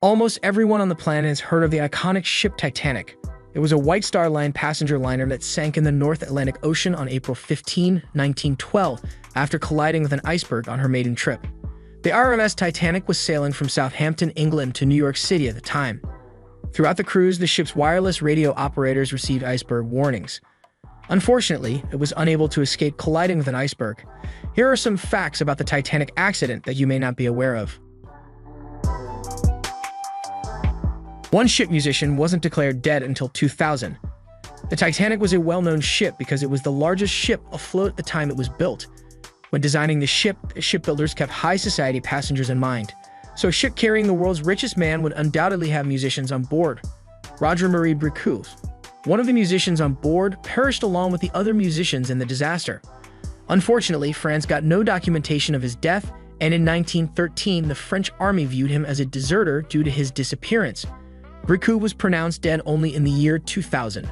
Almost everyone on the planet has heard of the iconic ship Titanic. It was a White Star Line passenger liner that sank in the North Atlantic Ocean on April 15, 1912, after colliding with an iceberg on her maiden trip. The RMS Titanic was sailing from Southampton, England to New York City at the time. Throughout the cruise, the ship's wireless radio operators received iceberg warnings. Unfortunately, it was unable to escape colliding with an iceberg. Here are some facts about the Titanic accident that you may not be aware of. One ship musician wasn't declared dead until 2000. The Titanic was a well-known ship because it was the largest ship afloat at the time it was built. When designing the ship, shipbuilders kept high society passengers in mind. So a ship carrying the world's richest man would undoubtedly have musicians on board. Roger Marie Bricout, one of the musicians on board, perished along with the other musicians in the disaster. Unfortunately, France got no documentation of his death, and in 1913, the French army viewed him as a deserter due to his disappearance. Bricout was pronounced dead only in the year 2000.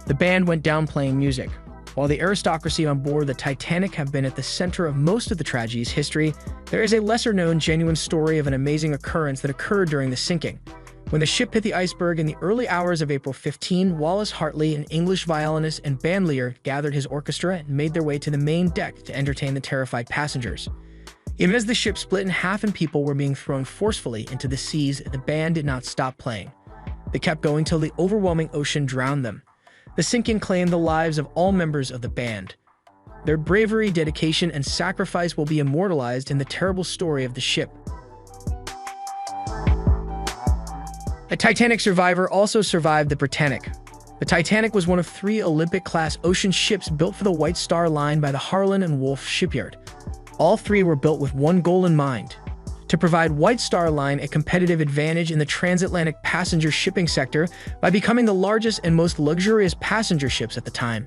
The band went down playing music. While the aristocracy on board the Titanic have been at the center of most of the tragedy's history, there is a lesser-known genuine story of an amazing occurrence that occurred during the sinking. When the ship hit the iceberg in the early hours of April 15, Wallace Hartley, an English violinist and bandleader, gathered his orchestra and made their way to the main deck to entertain the terrified passengers. Even as the ship split in half and people were being thrown forcefully into the seas, the band did not stop playing. They kept going till the overwhelming ocean drowned them. The sinking claimed the lives of all members of the band. Their bravery, dedication, and sacrifice will be immortalized in the terrible story of the ship. A Titanic survivor also survived the Britannic. The Titanic was one of 3 Olympic-class ocean ships built for the White Star Line by the Harland and Wolff shipyard. All 3 were built with one goal in mind: to provide White Star Line a competitive advantage in the transatlantic passenger shipping sector by becoming the largest and most luxurious passenger ships at the time.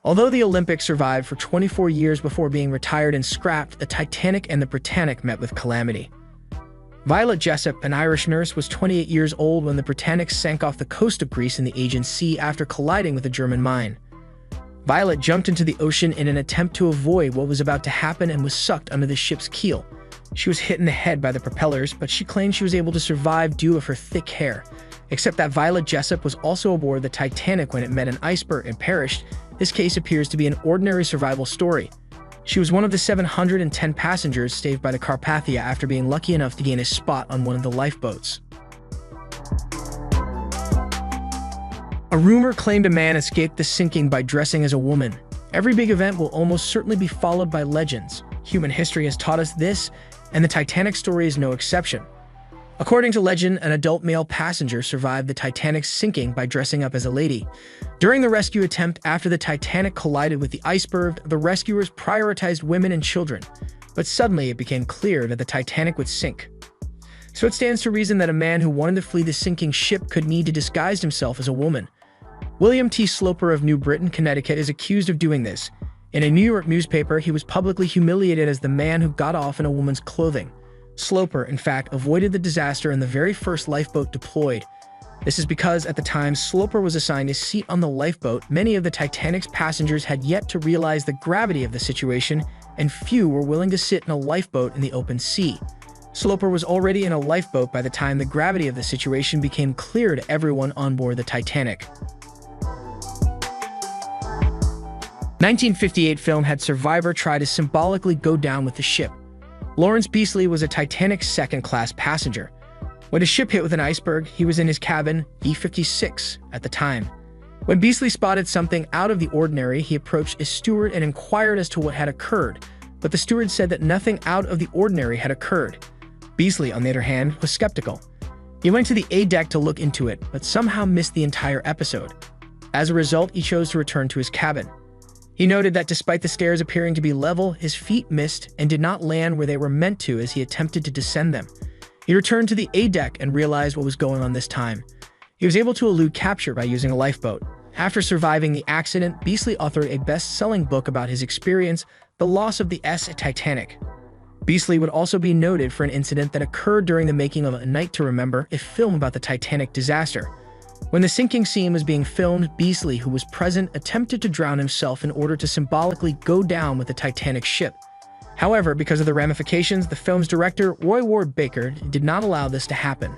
Although the Olympic survived for 24 years before being retired and scrapped, the Titanic and the Britannic met with calamity. Violet Jessop, an Irish nurse, was 28 years old when the Britannic sank off the coast of Greece in the Aegean Sea after colliding with a German mine. Violet jumped into the ocean in an attempt to avoid what was about to happen and was sucked under the ship's keel. She was hit in the head by the propellers, but she claimed she was able to survive due to her thick hair. Except that Violet Jessop was also aboard the Titanic when it met an iceberg and perished. This case appears to be an ordinary survival story. She was one of the 710 passengers saved by the Carpathia after being lucky enough to gain a spot on one of the lifeboats. A rumor claimed a man escaped the sinking by dressing as a woman. Every big event will almost certainly be followed by legends. Human history has taught us this, and the Titanic story is no exception. According to legend, an adult male passenger survived the Titanic's sinking by dressing up as a lady. During the rescue attempt after the Titanic collided with the iceberg, the rescuers prioritized women and children. But suddenly it became clear that the Titanic would sink. So it stands to reason that a man who wanted to flee the sinking ship could need to disguise himself as a woman. William T. Sloper of New Britain, Connecticut, is accused of doing this. In a New York newspaper, he was publicly humiliated as the man who got off in a woman's clothing. Sloper, in fact, avoided the disaster in the very first lifeboat deployed. This is because, at the time Sloper was assigned a seat on the lifeboat, many of the Titanic's passengers had yet to realize the gravity of the situation, and few were willing to sit in a lifeboat in the open sea. Sloper was already in a lifeboat by the time the gravity of the situation became clear to everyone on board the Titanic. 1958 film had survivor try to symbolically go down with the ship. Lawrence Beasley was a Titanic's second-class passenger. When the ship hit with an iceberg, he was in his cabin, E56, at the time. When Beasley spotted something out of the ordinary, he approached a steward and inquired as to what had occurred, but the steward said that nothing out of the ordinary had occurred. Beasley, on the other hand, was skeptical. He went to the A deck to look into it, but somehow missed the entire episode. As a result, he chose to return to his cabin. He noted that despite the stairs appearing to be level, his feet missed and did not land where they were meant to as he attempted to descend them. He returned to the A deck and realized what was going on this time. He was able to elude capture by using a lifeboat. After surviving the accident, Beasley authored a best-selling book about his experience, The Loss of the Titanic. Beasley would also be noted for an incident that occurred during the making of A Night to Remember, a film about the Titanic disaster. When the sinking scene was being filmed, Beasley, who was present, attempted to drown himself in order to symbolically go down with the Titanic ship. However, because of the ramifications, the film's director, Roy Ward Baker, did not allow this to happen.